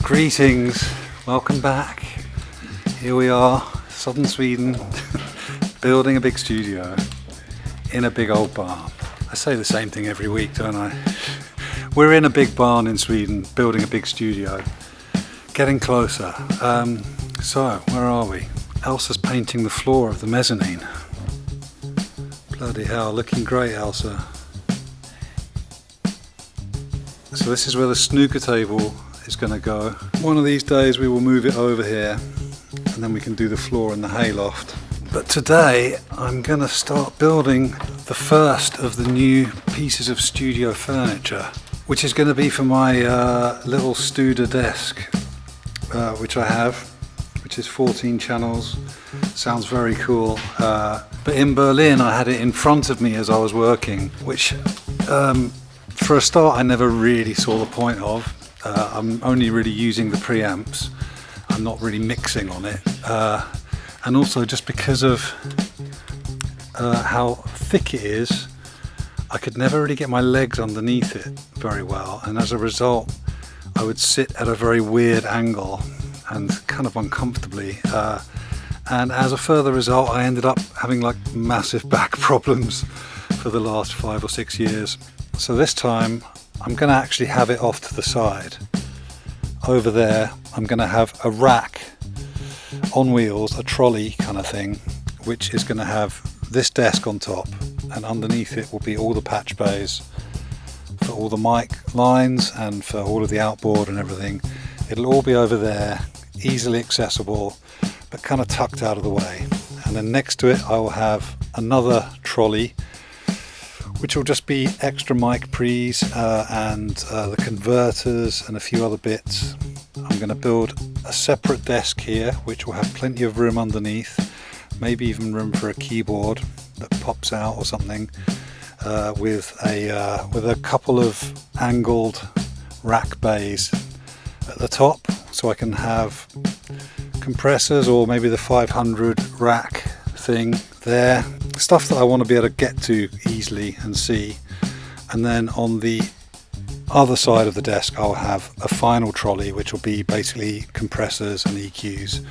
Greetings, welcome back. Here we are, southern Sweden, building a big studio in a big old barn. I say the same thing every week, don't I? We're in a big barn in Sweden, building a big studio, getting closer. So, where are we? Elsa's painting the floor of the mezzanine. Bloody hell, looking great, Elsa. So this is where the snooker table is going to go. One of these days we will move it over here and then we can do the floor in the hayloft. But today I'm going to start building the first of the new pieces of studio furniture, which is going to be for my little Studer desk, which I have, which is 14 channels. Sounds very cool. But in Berlin I had it in front of me as I was working, which for a start I never really saw the point of. I'm only really using the preamps. I'm not really mixing on it. And also just because of how thick it is, I could never really get my legs underneath it very well, and as a result I would sit at a very weird angle and kind of uncomfortably, and as a further result I ended up having like massive back problems for the last 5 or 6 years. So this time I'm going to actually have it off to the side. Over there I'm going to have a rack on wheels, a trolley kind of thing, which is going to have this desk on top, and underneath it will be all the patch bays for all the mic lines and for all of the outboard and everything. It'll all be over there, easily accessible, but kind of tucked out of the way. And then next to it I will have another trolley, which will just be extra mic pre's and the converters and a few other bits. I'm going to build a separate desk here, which will have plenty of room underneath, maybe even room for a keyboard that pops out or something, with a couple of angled rack bays at the top, so I can have compressors or maybe the 500 rack thing there, stuff that I want to be able to get to easily and see. And then on the other side of the desk I'll have a final trolley, which will be basically compressors and EQs,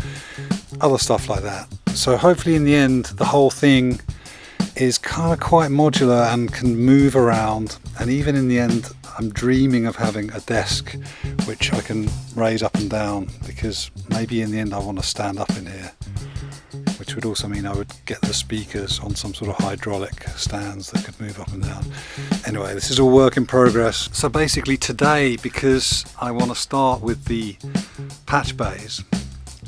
other stuff like that. So hopefully in the end the whole thing is kind of quite modular and can move around, and even in the end I'm dreaming of having a desk which I can raise up and down, because maybe in the end I want to stand up in here, which would also mean I would get the speakers on some sort of hydraulic stands that could move up and down. Anyway, this is all work in progress. So basically today, because I want to start with the patch bays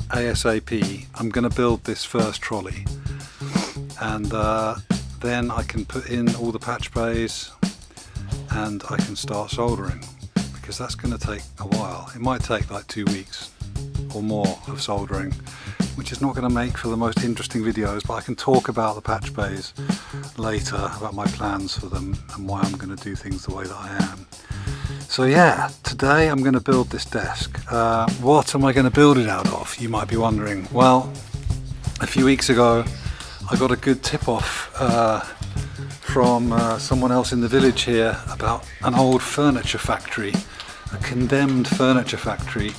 ASAP, I'm going to build this first trolley, and then I can put in all the patch bays and I can start soldering, because that's going to take a while. It might take like 2 weeks or more of soldering, which is not going to make for the most interesting videos, but I can talk about the patch bays later, about my plans for them and why I'm going to do things the way that I am. So yeah, today I'm going to build this desk. What am I going to build it out of, you might be wondering? Well, a few weeks ago I got a good tip-off from someone else in the village here about an old furniture factory, a condemned furniture factory,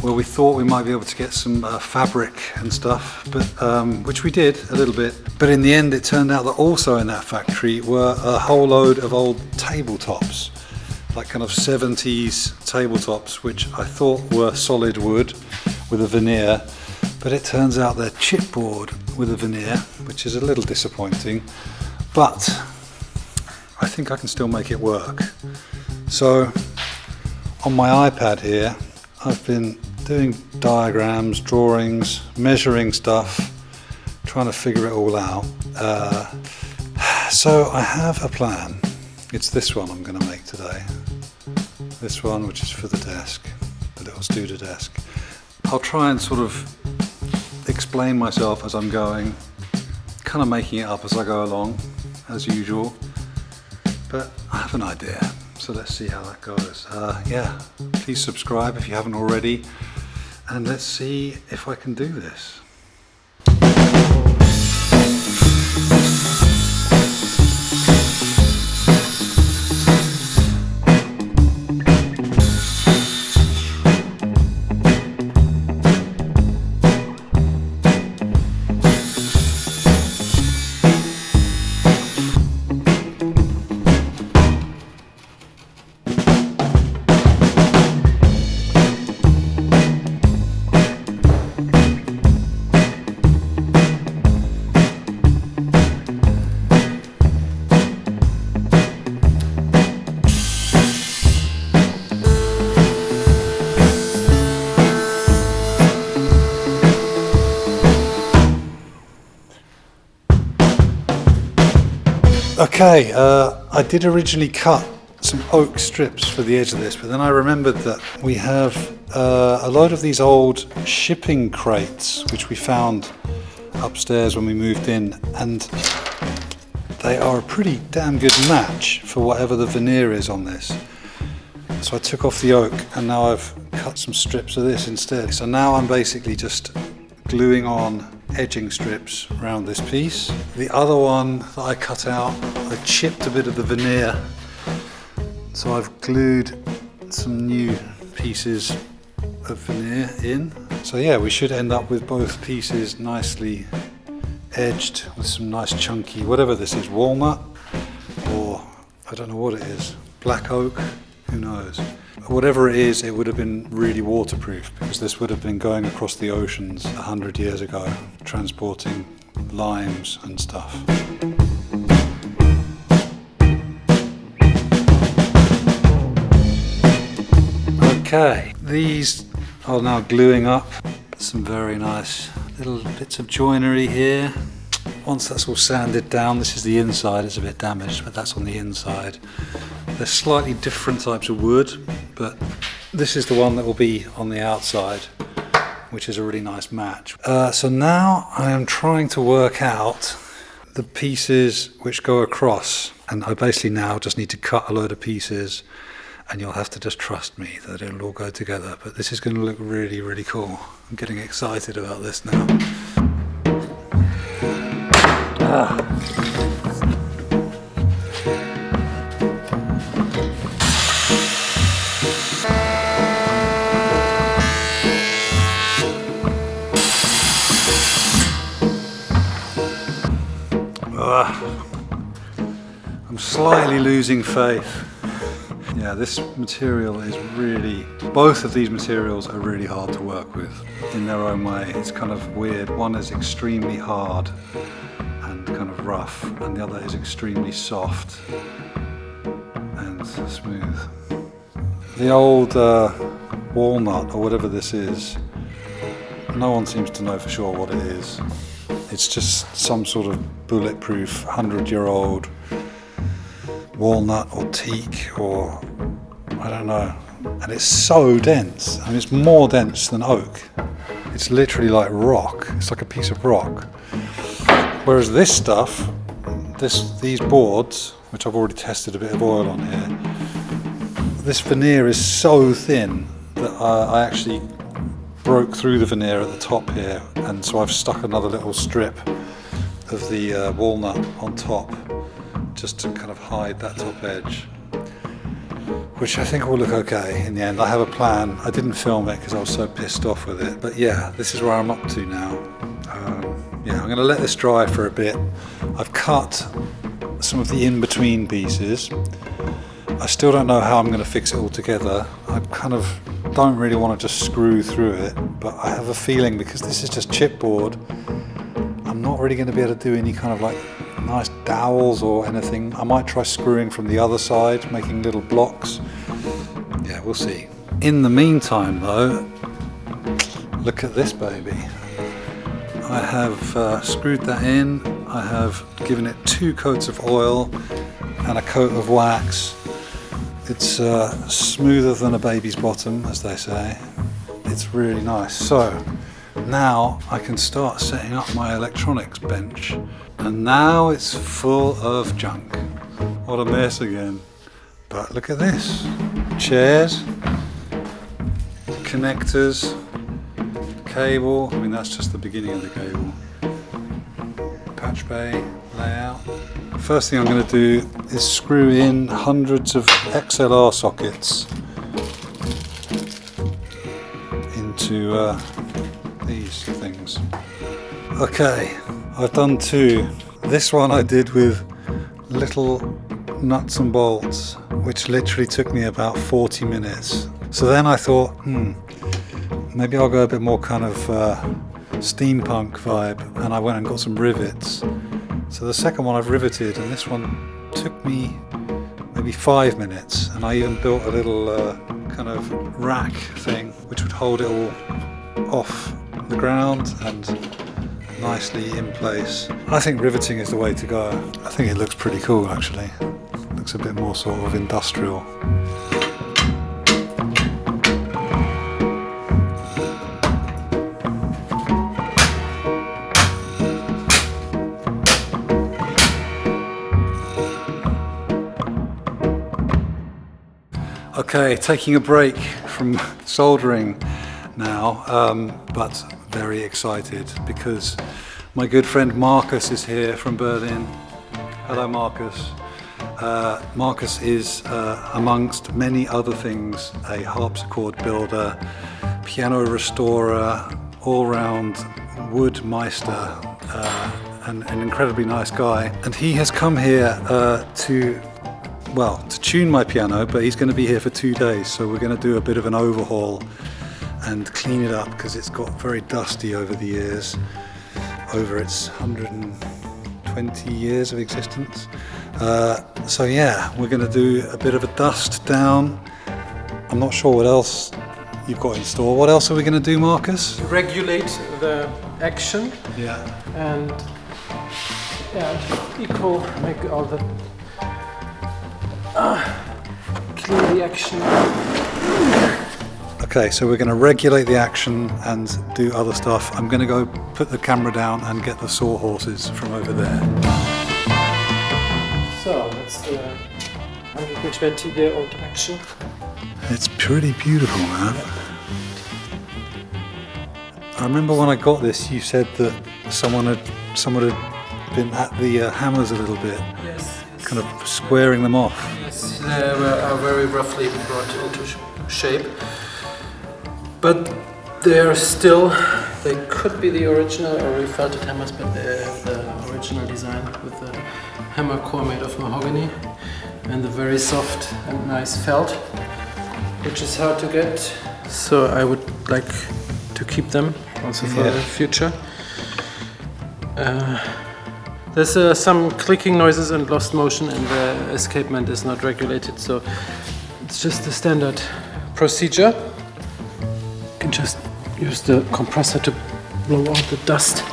where we thought we might be able to get some fabric and stuff, but which we did a little bit. But in the end it turned out that also in that factory were a whole load of old tabletops, like kind of 70s tabletops, which I thought were solid wood with a veneer, but it turns out they're chipboard with a veneer, which is a little disappointing, but I think I can still make it work. So on my iPad here I've been doing diagrams, drawings, measuring stuff, trying to figure it all out. So I have a plan. It's this one I'm going to make today. This one, which is for the desk, the little Studer desk. I'll try and sort of explain myself as I'm going, kind of making it up as I go along, as usual, but I have an idea. So let's see how that goes. Yeah, please subscribe if you haven't already, and let's see if I can do this. Okay, I did originally cut some oak strips for the edge of this, but then I remembered that we have a load of these old shipping crates which we found upstairs when we moved in, and they are a pretty damn good match for whatever the veneer is on this. So I took off the oak and now I've cut some strips of this instead. So now I'm basically just gluing on edging strips around this piece. The other one that I cut out, I chipped a bit of the veneer. So I've glued some new pieces of veneer in. So yeah, we should end up with both pieces nicely edged with some nice chunky, whatever this is, walnut, or I don't know what it is, black oak, who knows. Whatever it is, it would have been really waterproof because this would have been going across the oceans 100 years ago, transporting limes and stuff. Okay, these are now gluing up. Some very nice little bits of joinery here. Once that's all sanded down, this is the inside, it's a bit damaged, but that's on the inside. They're slightly different types of wood, but this is the one that will be on the outside, which is a really nice match. So now I am trying to work out the pieces which go across, and I basically now just need to cut a load of pieces, and you'll have to just trust me that it'll all go together. But this is going to look really, really cool. I'm getting excited about this now. I'm slightly losing faith. Yeah, this material is really, both of these materials are really hard to work with in their own way. It's kind of weird. One is extremely hard and kind of rough, and the other is extremely soft and smooth. The old walnut, or whatever this is, no one seems to know for sure what it is. It's just some sort of bulletproof 100-year-old walnut or teak, or I don't know. And it's so dense. I mean, it's more dense than oak. It's literally like rock. It's like a piece of rock. Whereas this stuff, these boards, which I've already tested a bit of oil on here, this veneer is so thin that I actually broke through the veneer at the top here, and so I've stuck another little strip of the walnut on top just to kind of hide that top edge, which I think will look okay in the end. I have a plan. I didn't film it because I was so pissed off with it, but yeah, this is where I'm up to now. Yeah, I'm going to let this dry for a bit. I've cut some of the in-between pieces. I still don't know how I'm going to fix it all together. I kind of don't really want to just screw through it, but I have a feeling because this is just chipboard, I'm not really going to be able to do any kind of like nice dowels or anything. I might try screwing from the other side, making little blocks. Yeah, we'll see. In the meantime though, look at this baby. I have screwed that in. I have given it 2 coats of oil and a coat of wax. It's smoother than a baby's bottom, as they say. It's really nice. So now I can start setting up my electronics bench. And now it's full of junk. What a mess again. But look at this. Chairs, connectors, cable. I mean, that's just the beginning of the cable. Patch bay layout. First thing I'm going to do is screw in hundreds of XLR sockets into these things. Okay, I've done 2. This one I did with little nuts and bolts, which literally took me about 40 minutes. So then I thought, maybe I'll go a bit more kind of steampunk vibe, and I went and got some rivets. So the second one I've riveted, and this one took me maybe 5 minutes, and I even built a little kind of rack thing which would hold it all off the ground and nicely in place. I think riveting is the way to go. I think it looks pretty cool actually. Looks a bit more sort of industrial. Okay, taking a break from soldering now, but very excited because my good friend Markus is here from Berlin. Hello Markus. Markus is, amongst many other things, a harpsichord builder, piano restorer, all-round wood meister, and an incredibly nice guy. And he has come here to tune my piano, but he's going to be here for 2 days, so we're going to do a bit of an overhaul and clean it up because it's got very dusty over the years, over its 120 years of existence. So yeah, we're going to do a bit of a dust down. I'm not sure what else you've got in store. What else are we going to do, Markus? Regulate the action. Yeah. And make all the clean the action. Okay, so we're going to regulate the action and do other stuff. I'm going to go put the camera down and get the sawhorses from over there. So that's the 120-year-old action. It's pretty beautiful, man. I remember when I got this, you said that someone had been at the hammers a little bit. Yes. Kind of squaring them off. Yes, they are very roughly brought into shape. But they could be the original or refelted hammers, but they have the original design with the hammer core made of mahogany and the very soft and nice felt, which is hard to get. So I would like to keep them also for the future. There's some clicking noises and lost motion, and the escapement is not regulated, so it's just the standard procedure. You can just use the compressor to blow out the dust.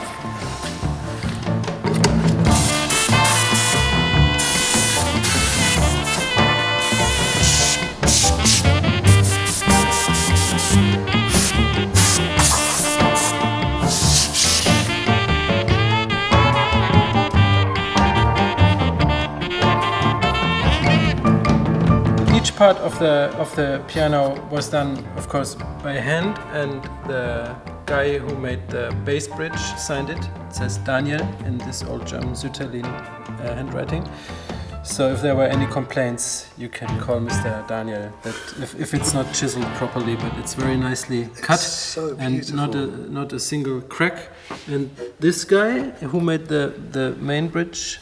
Each part of the piano was done, of course, by hand, and the guy who made the bass bridge signed it. It says Daniel in this old German Sütterlin handwriting. So if there were any complaints, you can call Mr. Daniel. That if it's not chiseled properly, but it's very nicely cut so and not a single crack. And this guy who made the main bridge.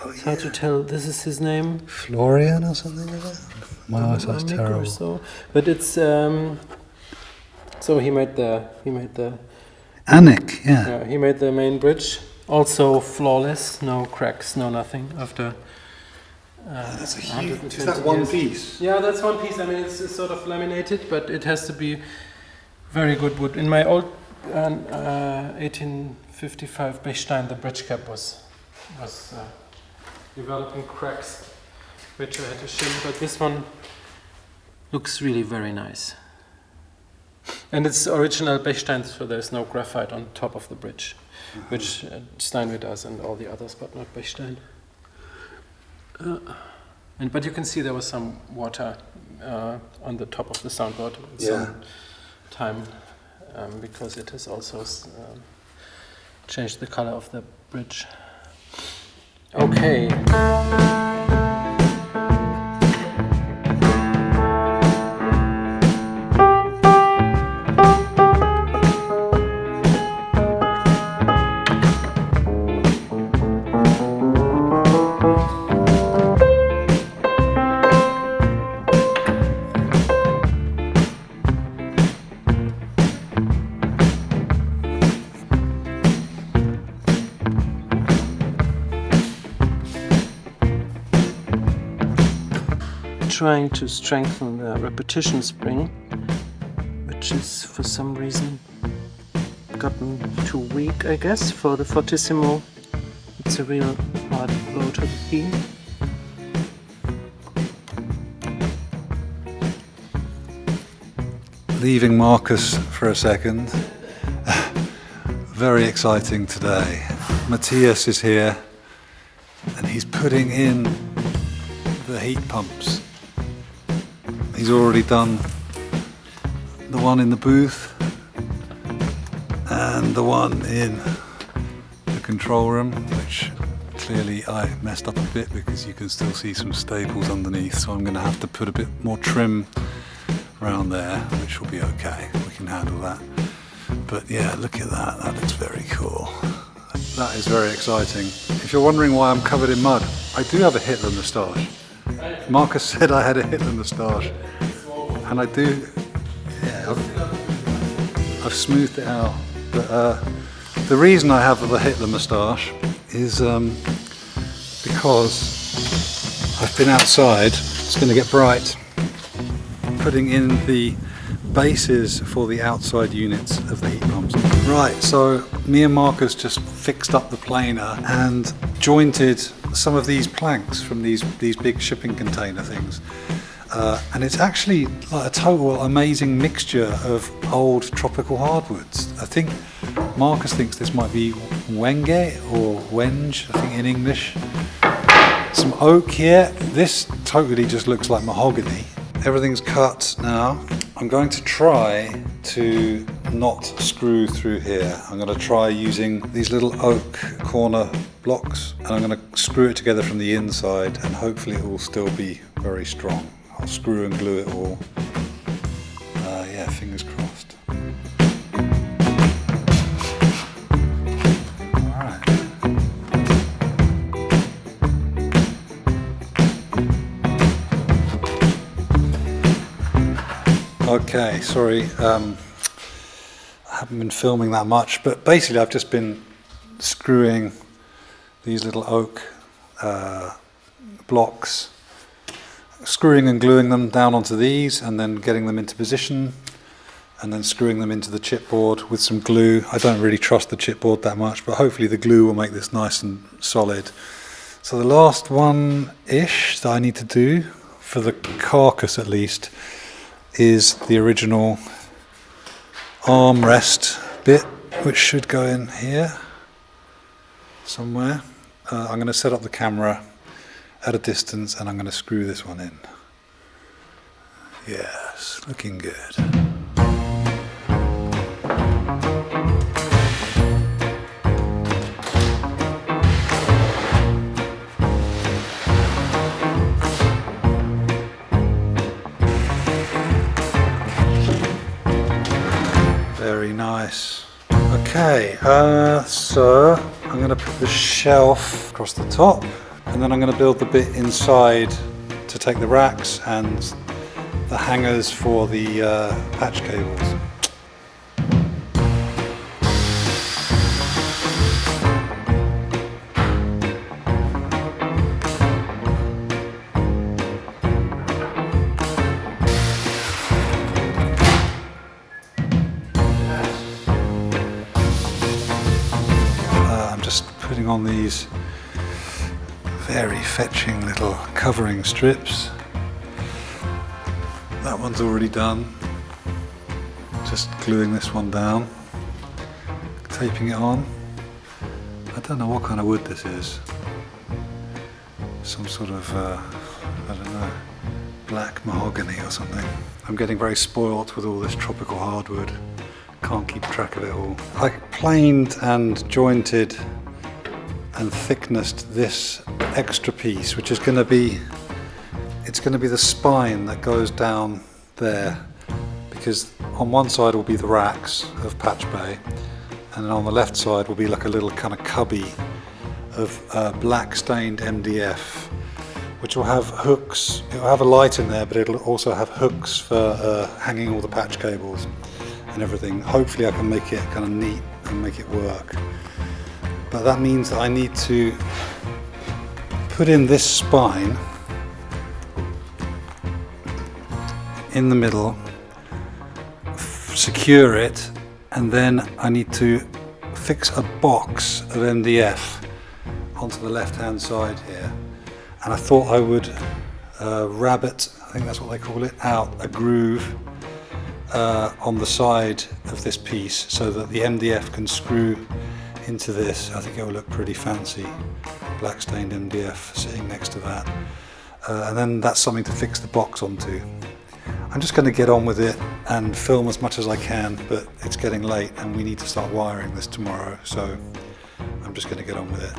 Oh, it's hard to tell. This is his name. Florian or something like that? My eyesight's terrible. So. But it's so he made the Anik, yeah. He made the main bridge, also flawless, no cracks, no nothing. After that's a huge. Is that one piece? Yeah, that's one piece. I mean, it's sort of laminated, but it has to be very good wood. In my old 1855 Bechstein, the bridge cap was developing cracks, which I had to shim, but this one looks really very nice. And it's original Bechstein, so there's no graphite on top of the bridge, which Steinway does and all the others, but not Bechstein. But you can see there was some water on the top of the soundboard at some time, because it has also changed the color of the bridge. Okay. Trying to strengthen the repetition spring, which is for some reason gotten too weak, I guess, for the Fortissimo. It's a real hard blow to the beam. Leaving Markus for a second. Very exciting today. Matthias is here and he's putting in the heat pumps. He's already done the one in the booth and the one in the control room, which clearly I messed up a bit because you can still see some staples underneath, so I'm going to have to put a bit more trim around there, which will be okay. We can handle that. But yeah, look at that. That looks very cool. That is very exciting. If you're wondering why I'm covered in mud, I do have a Hitler moustache. Markus said I had a Hitler moustache, and I do. Yeah, I've smoothed it out. But the reason I have the Hitler moustache is because I've been outside. It's going to get bright. Putting in the bases for the outside units of the heat pumps. Right, so me and Markus just fixed up the planer and jointed some of these planks from these big shipping container things. And it's actually like a total amazing mixture of old tropical hardwoods. I think Markus thinks this might be wenge or wenge, I think in English. Some oak here. This totally just looks like mahogany. Everything's cut now. I'm going to try to not screw through here. I'm going to try using these little oak corner blocks and I'm going to screw it together from the inside and hopefully it will still be very strong. I'll screw and glue it all. Yeah, fingers crossed. Okay, sorry, I haven't been filming that much, but basically I've just been screwing these little oak blocks, screwing and gluing them down onto these and then getting them into position and then screwing them into the chipboard with some glue. I don't really trust the chipboard that much, but hopefully the glue will make this nice and solid. So the last one-ish that I need to do, for the carcass at least, is the original armrest bit, which should go in here somewhere. I'm going to set up the camera at a distance and I'm going to screw this one in. Yes, looking good. Very nice. Okay, so I'm going to put the shelf across the top and then I'm going to build the bit inside to take the racks and the hangers for the patch cables. Putting on these very fetching little covering strips. That one's already done. Just gluing this one down, taping it on. I don't know what kind of wood this is. Some sort of, I don't know, black mahogany or something. I'm getting very spoilt with all this tropical hardwood. Can't keep track of it all. I planed and jointed and thicknessed this extra piece, which is going to be, it's going to be the spine that goes down there, because on one side will be the racks of patch bay and then on the left side will be like a little kind of cubby of black stained MDF, which will have hooks. It will have a light in there, but it'll also have hooks for hanging all the patch cables and everything. Hopefully I can make it kind of neat and make it work. But that means that I need to put in this spine in the middle, secure it, and then I need to fix a box of MDF onto the left hand side here, and I thought I would rabbet, I think that's what they call it, out a groove on the side of this piece so that the MDF can screw into this. I think it will look pretty fancy, black stained MDF sitting next to that, and then that's something to fix the box onto. I'm just going to get on with it and film as much as I can, but it's getting late and we need to start wiring this tomorrow, so I'm just going to get on with it.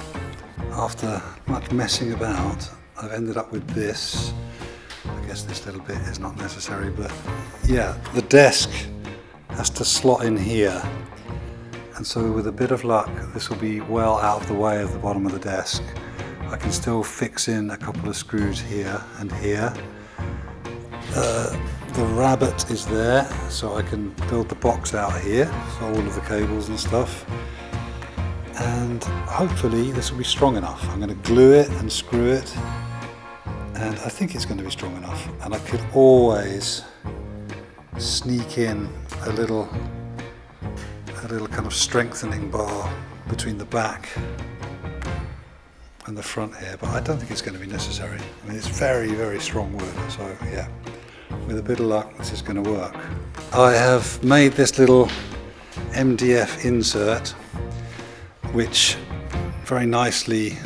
After much messing about, I've ended up with this. I guess this little bit is not necessary, but yeah, the desk has to slot in here, and so with a bit of luck this will be well out of the way of the bottom of the desk. I can still fix in a couple of screws here and here. The rabbet is there, so I can build the box out here for all of the cables and stuff, and hopefully this will be strong enough. I'm going to glue it and screw it, and I think it's going to be strong enough, and I could always sneak in a little kind of strengthening bar between the back and the front here, but I don't think it's going to be necessary. I mean, it's very, very strong wood, so yeah, with a bit of luck this is going to work. I have made this little MDF insert which very nicely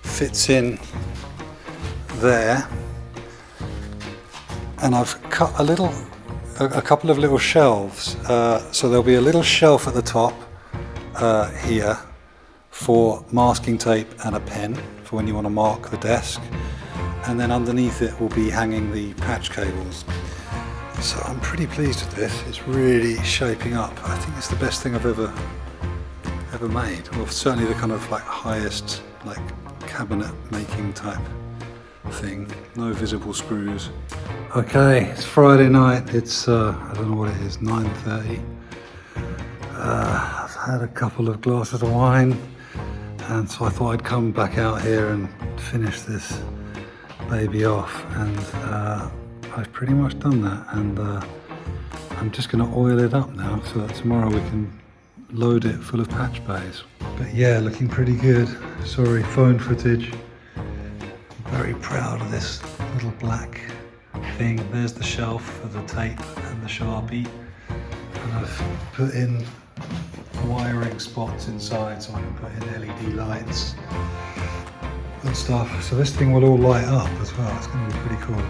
fits in there, and I've cut a couple of little shelves, so there'll be a little shelf at the top here for masking tape and a pen for when you want to mark the desk, and then underneath it will be hanging the patch cables. So I'm pretty pleased with this. It's really shaping up. I think it's the best thing I've ever made, or certainly the kind of like highest like cabinet making type thing. No visible screws. Okay, it's Friday night. It's I don't know what it is, 9:30. I've had a couple of glasses of wine, and so I thought I'd come back out here and finish this baby off, and I've pretty much done that, and I'm just going to oil it up now so that tomorrow we can load it full of patch bays. But yeah, looking pretty good. Sorry, phone footage. I'm very proud of this little black thing. There's the shelf for the tape and the Sharpie, and I've put in wiring spots inside so I can put in LED lights and stuff. So this thing will all light up as well. It's going to be pretty cool.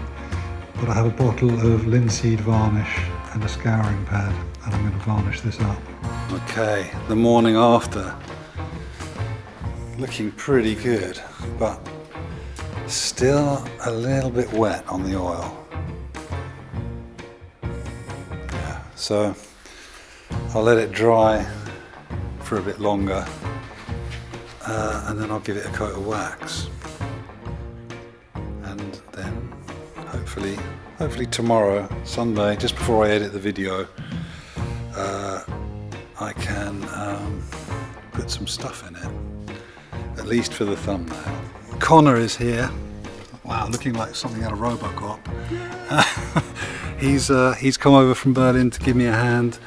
But I have a bottle of linseed varnish and a scouring pad, and I'm going to varnish this up. Okay, the morning after. Looking pretty good, but still a little bit wet on the oil. Yeah, so I'll let it dry for a bit longer, and then I'll give it a coat of wax, and then hopefully tomorrow, Sunday, just before I edit the video, I can put some stuff in it, at least for the thumbnail. Connor is here. Wow, looking like something out of Robocop. He's come over from Berlin to give me a hand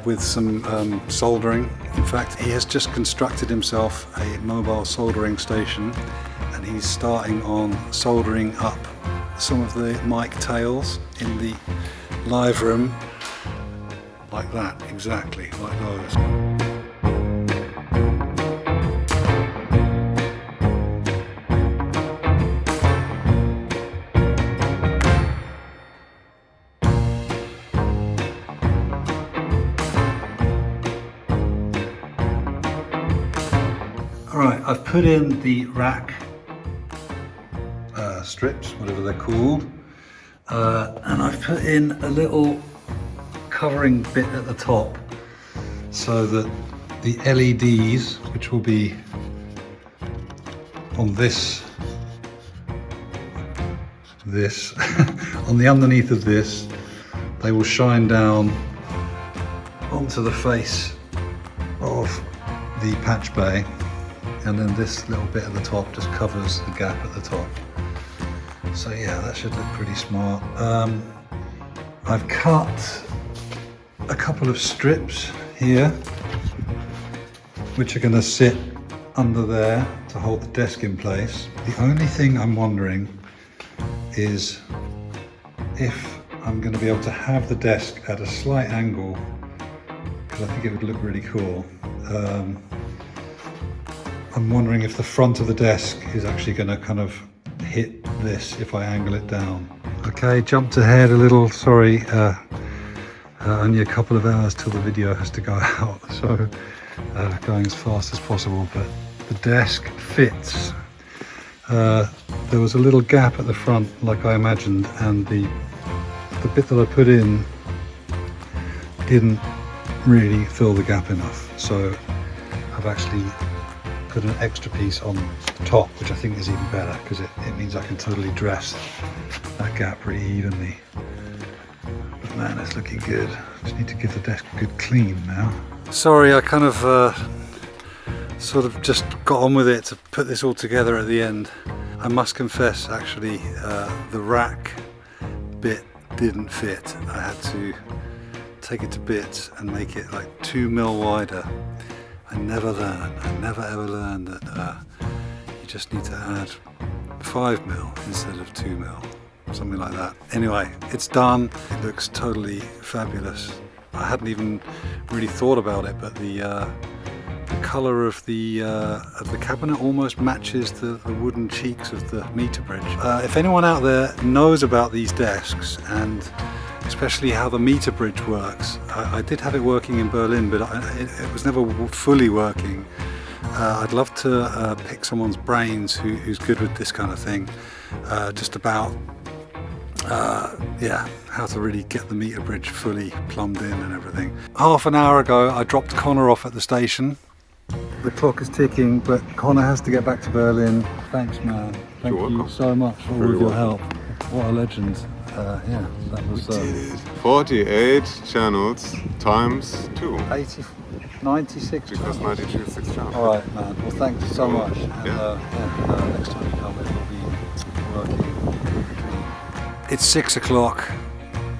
with some soldering. In fact, he has just constructed himself a mobile soldering station, and he's starting on soldering up some of the mic tails in the live room, like that, exactly like those. Alright, I've put in the rack strips, whatever they're called, and I've put in a little covering bit at the top so that the LEDs, which will be on this on the underneath of this, they will shine down onto the face of the patch bay, and then this little bit at the top just covers the gap at the top. So yeah, that should look pretty smart. I've cut a couple of strips here, which are going to sit under there to hold the desk in place. The only thing I'm wondering is if I'm going to be able to have the desk at a slight angle, because I think it would look really cool. I'm wondering if the front of the desk is actually going to kind of hit this if I angle it down. Okay, jumped ahead a little, sorry. Only a couple of hours till the video has to go out, so going as fast as possible, but the desk fits. There was a little gap at the front like I imagined, and the bit that I put in didn't really fill the gap enough, so I've actually put an extra piece on the top, which I think is even better because it means I can totally dress that gap pretty evenly. But man, it's looking good. Just need to give the desk a good clean now. Sorry, I kind of sort of just got on with it to put this all together at the end. I must confess, actually, the rack bit didn't fit. I had to take it to bits and make it like 2 mil wider. I never ever learned that you just need to add 5 mil instead of 2 mil, something like that. Anyway, it's done. It looks totally fabulous. I hadn't even really thought about it, but the colour of the cabinet almost matches the wooden cheeks of the meter bridge. If anyone out there knows about these desks, and especially how the meter bridge works, I did have it working in Berlin, but it was never fully working. I'd love to pick someone's brains who's good with this kind of thing, just about yeah, how to really get the meter bridge fully plumbed in and everything. Half an hour ago I dropped Connor off at the station. The clock is ticking, but Connor has to get back to Berlin. Thanks, man. Thank you so much for all of your help. What a legend. Yeah, that was 48 channels times 2. 96 because channels. 96 channels. Alright, man. Well, thank you so much. And next time you come, it will be working. It's 6 o'clock.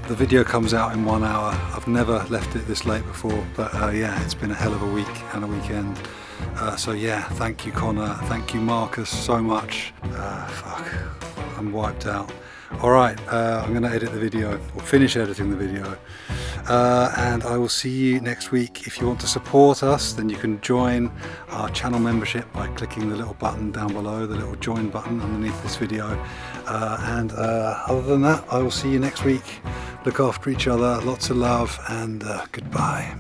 The video comes out in 1 hour. I've never left it this late before, but yeah, it's been a hell of a week and a weekend. So yeah, thank you, Connor. Thank you, Markus, so much. Fuck, I'm wiped out. Alright, I'm going to edit the video, or finish editing the video, and I will see you next week. If you want to support us, then you can join our channel membership by clicking the little button down below, the little join button underneath this video. And other than that, I will see you next week. Look after each other, lots of love, and goodbye.